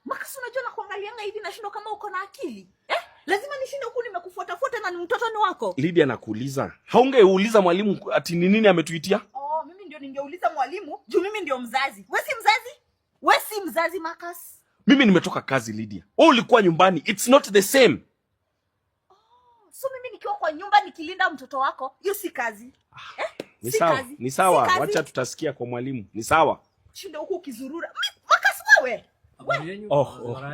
Makasi unajua na kuangalianga hivi nashindwa kama uko na akili. Lazima nishinde huku nimekufuata na ni mtoto ni wako. Lydia nakuuliza. Haungeuliza mwalimu ati ni nini ametuitia? Mimi ndio ningeuliza mwalimu, juu mimi ndio mzazi. Wewe si mzazi? Wewe si mzazi Makasi. Mimi nimetoka kazi Lydia. Wewe ulikuwa nyumbani. It's not the same. So mimi nikiwa kwa nyumba nikilinda mtoto wako, hiyo si kazi. Ni sawa. Ni sawa. Wacha tutasikia kwa mwalimu. Ni sawa. Shinda huko ukizurura. Makasi wewe.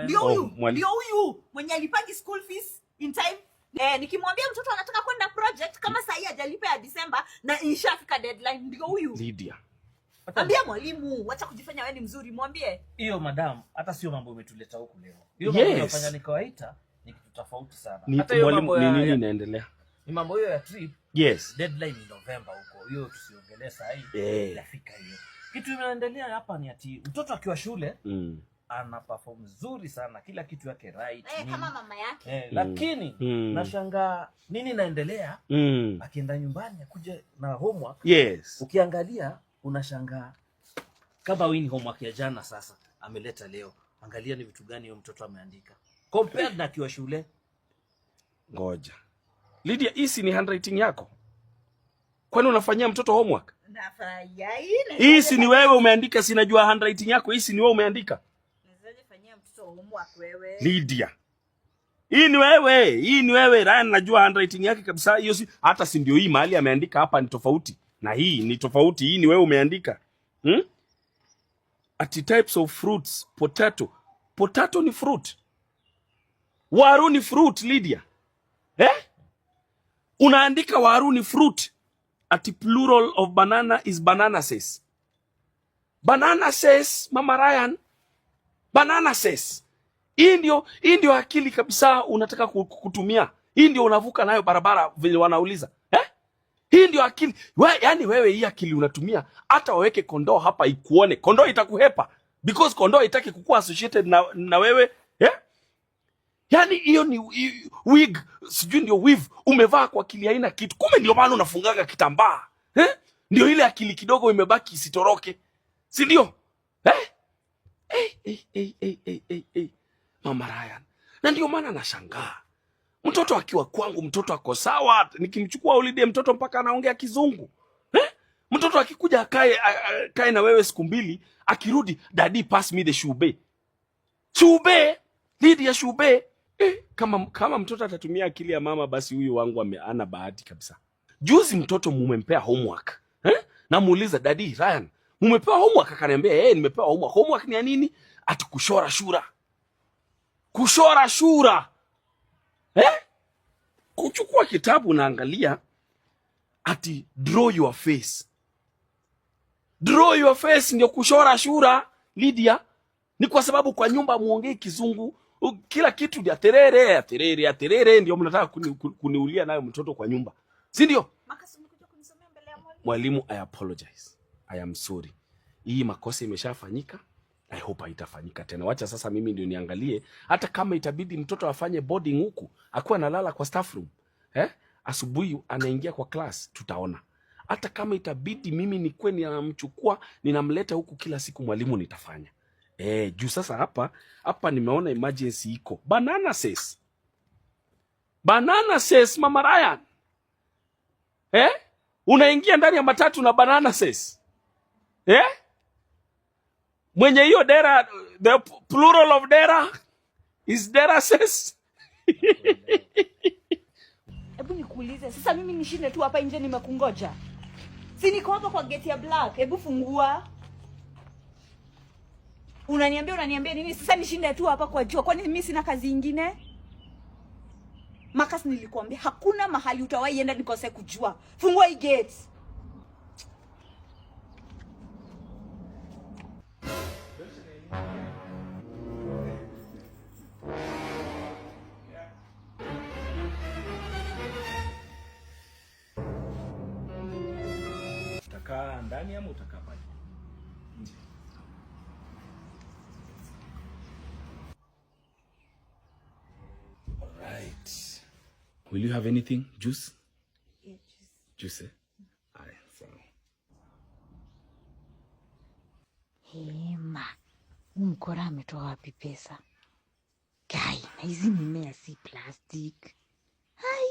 Ndio huyu mwenye alipangi school fees in time. Nikimwambia mtoto anataka kwenda project kama saa hii hajalipa ya December na ishafika deadline, ndio huyu. Lydia. Ambia mwalimu, wacha kujifanya wewe ni mzuri, mwambie. Hiyo madam, hata sio mambo umetuleta huku leo. Hiyo mambo unafanya ni kawaida, ni kitu tofauti sana. Hata hiyo mwalimu ni nini inaendelea? Ni mambo hiyo ya trip. Yes. Deadline ni November huko. Hiyo tusiongelee saa hii. Inafika hiyo. Kitu inaendelea hapa ni ati mtoto akiwa shule ana perform nzuri sana, kila kitu yake right. Kama mama yake. Lakini nashangaa nini naendelea? Akienda nyumbani akuje na homework. Yes. Ukiangalia unashangaa kama wini homework ya jana sasa ameleta leo. Angalia ni vitu gani huyo mtoto ameandika. Compared na akiwa shule. Ngoja. Lydia, hii ni handwriting yako? Kwani unafanyia mtoto homework? Nafanya hii ni wewe umeandika, sinajua handwriting yako. Hii ni wewe umeandika. Nawezaje fanyia mtoto homework wewe? Lydia. Hii ni wewe. Ryan najua handwriting yake kabisa. Hiyo si hata si ndio hii mahali ameandika hapa ni tofauti. Na hii ni tofauti. Hii ni wewe umeandika. At types of fruits, potato. Potato ni fruit. Waru ni fruit, Lydia. Unaandika waru ni fruit. At plural of banana is banana says. Banana says, Mama Ryan. Banana says. Hii ndio akili kabisa unataka kutumia. Hii ndio unavuka nayo barabara vile wanauliza. Hii ndio akili. Yaani wewe hii akili unatumia hata waweke kondoo hapa ikuone. Kondoo itakuhepa because kondoo haitaki kukuwa associated na wewe. Yaani hiyo ni wig, sijui ndio weave umevaa kwa akili haina kitu. Kumbe ndio maana unafungaga kitambaa. Ndio ile akili kidogo imebaki isitoroke. Si ndio? Mama Ryan. Na ndio maana nashangaa. Mtoto akiwa kwangu, mtoto ako sawa. Nikimchukua holiday mtoto mpaka anaongea kizungu. Mtoto akikuja akae na wewe siku mbili, akirudi, daddy pass me the shube. Shube? Lydia shube? Kama mtoto atatumia akili ya mama, basi huyu wangu ana bahati kabisa. Juzi mtoto mumempea homework. Namuuliza daddy Ryan, mumepewa homework? Akaniambia nimepewa homework. Homework ni ya nini? Ati kushora shura. Kushora shura. Kuchukua kitabu naangalia ati draw your face. Draw your face ndio kushora shura, Lydia. Ni kwa sababu kwa nyumba muongei kizungu. Kila kitu ya terere ndio mnataka kuniulia nayo mtoto kwa nyumba. Si ndio? Makasi umekuja kunisomea mbele ya mwalimu. Mwalimu, I apologize. I am sorry. Hii makosa imeshafanyika. I hope haitafanyika tena. Wacha sasa mimi ndio niangalie, hata kama itabidi mtoto afanye boarding huku, akuwa analala kwa staff room. Asubuhi anaingia kwa class, tutaona. Hata kama itabidi mimi nikuwe ninamchukua, ninamleta huku kila siku, mwalimu, nitafanya. Juu sasa hapa nimeona emergency iko. Banana says. Banana says, Mama Ryan. Unaingia ndani ya matatu na banana says. Mwenye hiyo dera, the plural of dera is dera says. Hebu nikuulize, sasa mimi nishinde tu hapa nje nimekungoja? Si niko hapa kwa gate ya black, hebu fungua. Unaniambia nini? Sasa nishinde tu hapa kwa jua, kwani mimi sina kazi nyingine? Makasi, nilikwambia hakuna mahali utawahi enda nikose kujua. Fungua hii gate. Utakaa ndani ama utakaa pale? Nje. Alright. Will you have anything? Juice? Yeah, juice. Juice, Aye, so. Hema. Mkora ametoa wapi pesa? Kai, na hizi mimea si plastic. Hai.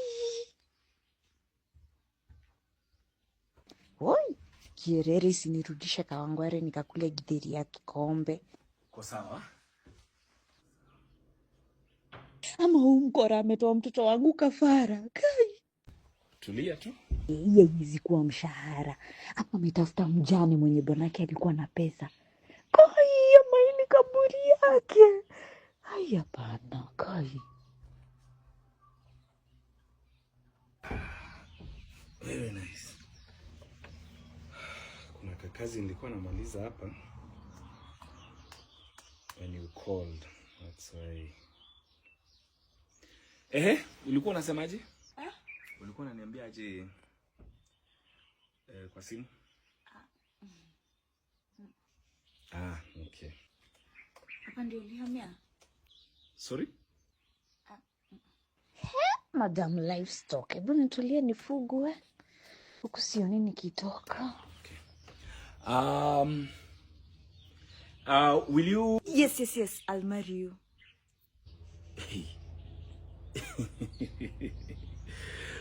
Oi, Kierere sinirudisha Kawangware nikakule githeri ya kikombe. Kwa sawa? Ama huyu mkora ametoa mtoto wangu kafara. Kai. Tulia tu. Yeye hizi kuwa mshahara. Ama ametafuta mjane mwenye bwanake alikuwa na pesa. Kai, ama hili kaburi yake. Hai, hapana, Kai. Very nice. Kuna kakazi nilikuwa namaliza hapa when you called. That's why. Ulikuwa unasemaje? Ulikuwa unaniambia aje kwa simu? Okay. Hapa ndio ulihamia? Sorry? Madam Livestock, hebu nitulie nifugue. Huku sioni nikitoka. Okay. Will you? Yes, I'll marry you.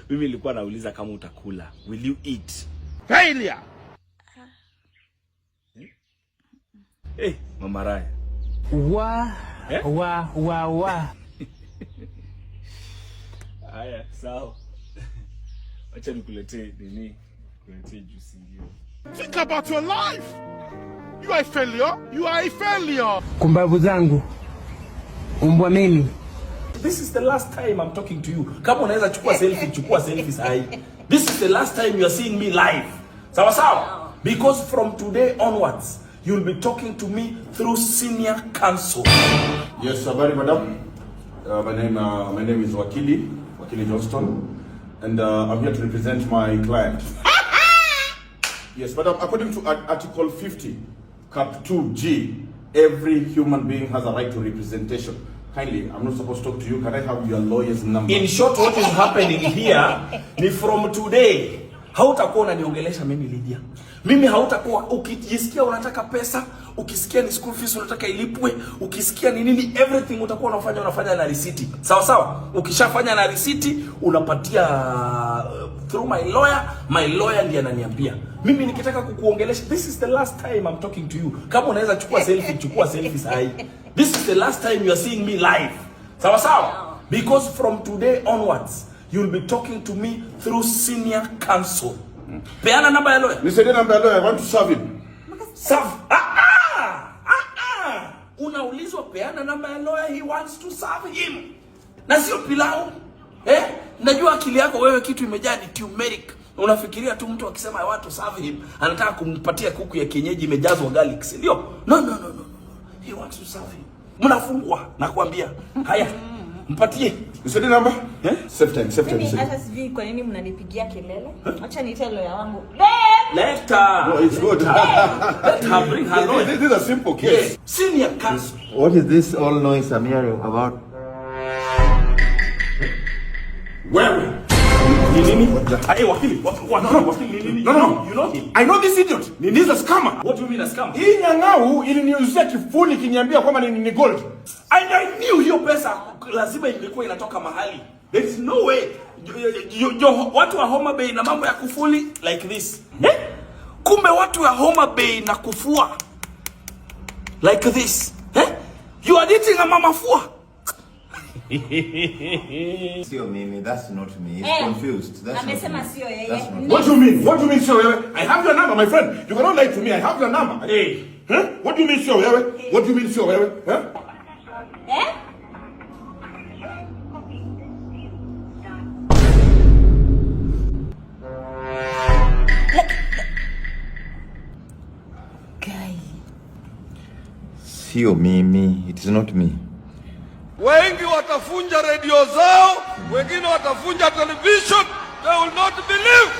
Mimi nilikuwa nauliza kama utakula. Will you eat? Failure. Mama Raya. Wa. Haya, sawa. Acha nikuletee nini? Kuletee juice ndio. Think about your life. You are a failure. You are a failure. Kumbavu zangu. Umbwa mimi. This is the last time I'm talking to you. Kama unaweza chukua selfie sahi. This is the last time you are seeing me live. Sawa sawa? Because from today onwards, you'll be talking to me through senior counsel. Yes, habari madam. My name is Wakili Johnston, and I'm here to represent my client. Yes, madam, according to Article 50, Cap 2G, every human being has a right to representation. Kindly, I'm not supposed to talk to you. Can I have your lawyer's number? In short, what is happening here ni from today. Hautakuwa unaniongelesha mimi Lydia. Mimi hautakuwa ukijisikia unataka pesa, ukisikia ni school fees unataka ilipwe, ukisikia ni nini, everything utakuwa unafanya na receipt. Sawa sawa? Ukishafanya na receipt unapatia through my lawyer ndiye ananiambia. Mimi nikitaka kukuongelesha, this is the last time I'm talking to you. Kama unaweza chukua selfie sahi. This is the last time you are seeing me live. Sawa sawa? Because from today onwards, you'll be talking to me through senior counsel. Peana namba ya lawyer. Nisaidie namba ya lawyer. I want to serve him. Serve? Unaulizwa peana namba ya lawyer, he wants to serve him. Na sio pilau. Najua akili yako wewe kitu imejaa ni turmeric. Unafikiria tu mtu akisema I want to serve him, anataka kumpatia kuku ya kienyeji imejazwa garlic, si ndio? No. He wants to serve him. Mnafungwa nakwambia. Haya. Mpatie. Nisaidie namba? Save time. Mimi hata sijui kwa nini mnanipigia kelele. Acha niite lawyer wangu. Let her. No, it's good. Let her bring her lawyer. This is a simple case. Yes. Senior counsel. What is this all noise I'm hearing about? Wewe. Nini? Hey, wakili. Nini? No. You know him? I know this idiot. He's a scammer. What do you mean a scam? Hii nyang'au iliniuzia kifuli kiniambia kwamba ni gold. And I knew hiyo pesa lazima ingekuwa inatoka mahali. There is no way. Watu wa Homa Bay na mambo ya kufuli like this. Kumbe watu wa Homa Bay na kufua like this. You are dating a mama fua. Sio mimi, that's not me. He's confused. That's Amesema sio yeye. What do you mean? What do you mean, sio wewe? I have your number, my friend. You cannot lie to me. I have your number. Hey. What do you mean, sio wewe? What do you mean, sio wewe? Sio mimi. It is not me. Wengi watafunja redio zao, wengine watafunja television. They will not believe.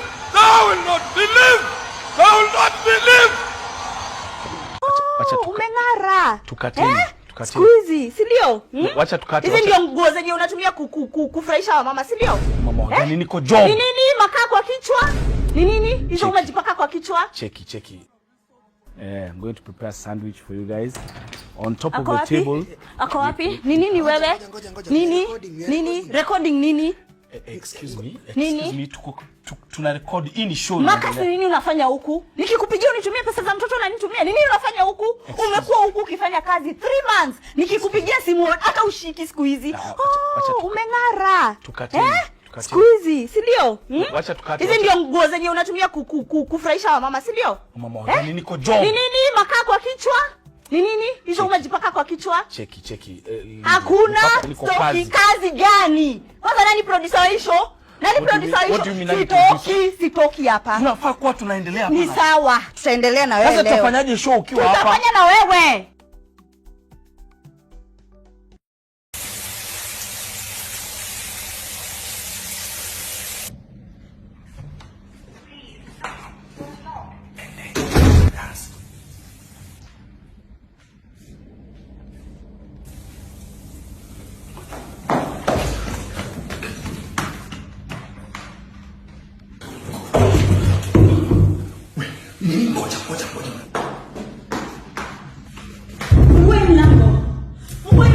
Umeng'ara. Tukate. Siku hizi, si ndio? Wacha tukate. Hizi ndio nguo zenye unatumia kufurahisha wamama, si ndio? Mama gani niko job. Ni nini makaa kwa kichwa? Ni nini? Hizo umejipaka kwa kichwa? Cheki. I'm going to prepare a sandwich for you guys on top of the table. Ako wapi? Nini wewe? Nini? Recording nini? Excuse me. Nini? Tuna record hii ni show. Makasi nini unafanya huku? Nikikupigia unitumie pesa za mtoto unanitumia. Nini unafanya huku? Umekuwa huku ukifanya kazi 3 months. Nikikupigia simu hata ushiki siku hizi. Umeng'ara. Siku hizi, si ndio? Wacha tukate. Hizi ndio nguo zenye unatumia kufurahisha wamama, si ndio? Mama, niko job. Nini makaa kwa kichwa? Nini? Hizo umejipaka kwa kichwa? Cheki. Hakuna stoki kazi gani? Kwanza nani producer wa show? Nani producer wa show? Sitoki hapa. Tunafaa kuwa tunaendelea hapa. Ni sawa, tutaendelea na wewe leo. Sasa tutafanyaje show ukiwa hapa? Tutafanya na wewe.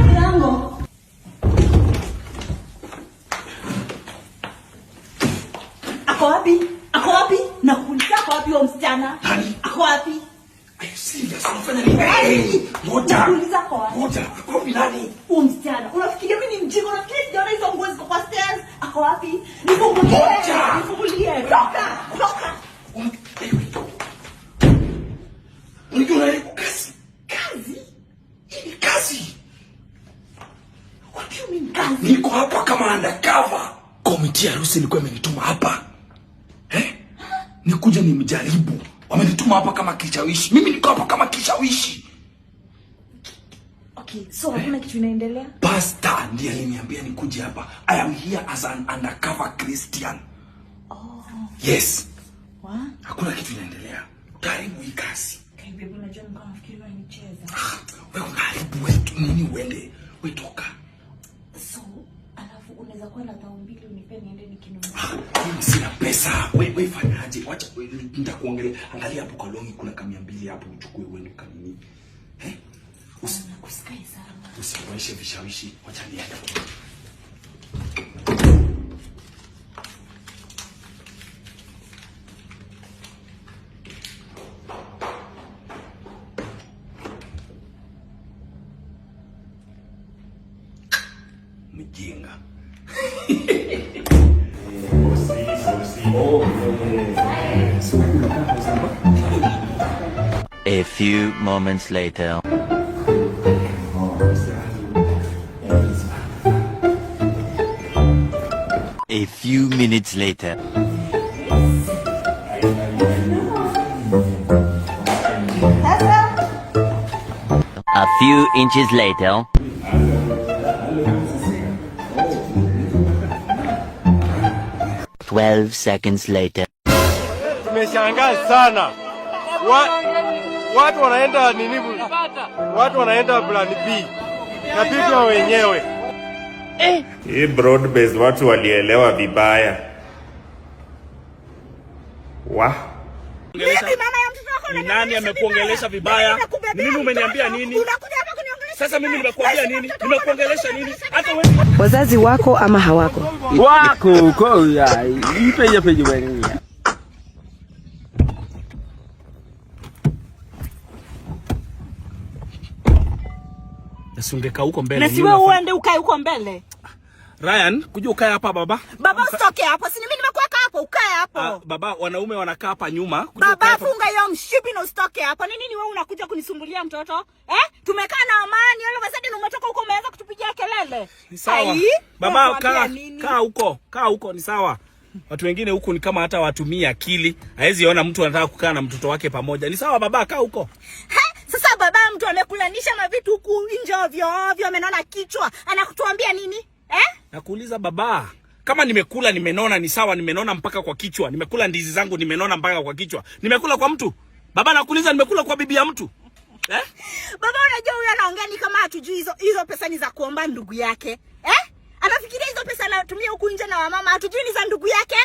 Mlango. Ako wapi? Nakuuliza ako wapi huyo msichana? Ako wapi? Are you serious? Unafanya nini? Ngoja. Ako wapi nani? Huyo msichana. Unafikiria mimi ni mjinga? Unafikiria sijaona hizo nguo ziko kwa stairs? Ako wapi? Nifungulie. Toka. Unajua unaleta kazi. Kazi. What do you mean kazi? Niko hapa kama undercover. Komiti ya harusi ilikuwa imenituma hapa. Nikuja nimjaribu. Wamenituma hapa kama kishawishi. Mimi niko hapa kama kishawishi. Okay, so hakuna kitu inaendelea? Pastor ndiye aliniambia nikuje hapa. I am here as an undercover Christian. Yes. What? Hakuna kitu inaendelea. Karibu hii kazi. Baby, unajua mko nafikiri unanicheza. Wewe unaharibu wetu nini uende? Wewe toka. So, alafu unaweza kuwa na 2,000 unipe niende nikinunua. Mimi sina pesa. Wewe fanyaje? Wacha nitakuongelea. Angalia hapo kwa longi kuna 200 hapo uchukue uende kanini. Usikae sana. Usiwaishe vishawishi. Wacha niende. Mjinga. A few moments later. A few minutes later. A few inches later. Twelve seconds later. Tumeshangaa sana. Watu wanaenda nini? Watu wanaenda plan B. Na pia wenyewe. Hii broad based watu walielewa vibaya. Ni nani amekuongelesha vibaya? Mimi umeniambia nini? Sasa mimi nimekuambia nini? Nimekuongelesha nini? Hata wewe wazazi wako ama hawako? Wako ko ya. Ipeje wewe. Nasungeka huko mbele. Na siwe uende ukae huko mbele. Ryan, kuja ukae hapa baba. Baba usitoke hapo. Si mimi nimekuweka hapo, ukae hapo. Baba, wanaume wanakaa hapa nyuma. Baba funga hiyo mshipi na usitoke hapo. Nini wewe unakuja kunisumbulia mtoto? Tumekaa na amani, wewe wasadi umetoka huko umeanza kutupigia kelele. Ni sawa. Baba kaa huko ni sawa. Watu wengine huku ni kama hata watumia akili. Haezi ona mtu anataka kukaa na mtoto wake pamoja. Ni sawa baba, kaa huko. Sasa baba mtu amekulanisha mavitu huku nje ovyo amenona kichwa. Anakutuambia nini? Nakuuliza baba, kama nimekula nimenona ni sawa, nimenona mpaka kwa kichwa. Nimekula ndizi zangu nimenona mpaka kwa kichwa. Nimekula kwa mtu? Baba nakuuliza nimekula kwa bibi ya mtu? Baba unajua huyu anaongea ni kama hatujui hizo pesa ni za kuomba ndugu yake. Anafikiria hizo pesa anatumia huku nje na wamama hatujui ni za ndugu yake?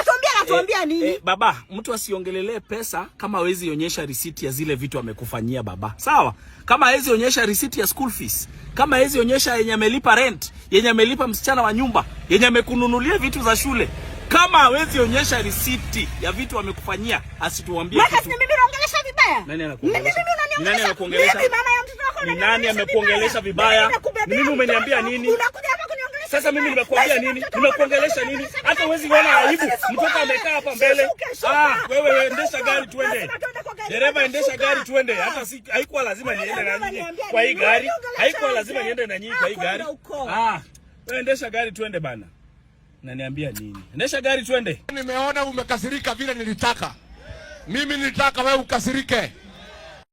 Anatuambia nini? Baba, mtu asiongelelee pesa kama hawezi onyesha receipt ya zile vitu amekufanyia baba. Sawa? Kama hawezi onyesha receipt ya school fees, kama hawezi onyesha yenye amelipa rent, yenye amelipa msichana wa nyumba, yenye amekununulia vitu za shule, kama hawezi onyesha receipt ya vitu amekufanyia, asituambie kitu. Mimi naongelesha vibaya? Nani anakuongelesha? Nani anakuongelesha? Mimi mama ya mtoto wako. Ni nani amekuongelesha vibaya? Mimi umeniambia nini? Sasa mimi nimekuambia nini? Nimekuongelesha nini? Hata huwezi kuona aibu. Mtoto amekaa hapa mbele. Wewe endesha gari tuende. Dereva endesha gari tuende. Hata haikuwa lazima niende na nyinyi kwa hii gari. Haikuwa lazima niende na nyinyi kwa hii gari. Wewe endesha gari tuende bana. Unaniambia nini? Endesha gari tuende. Nimeona umekasirika vile nilitaka. Mimi nilitaka wewe ukasirike.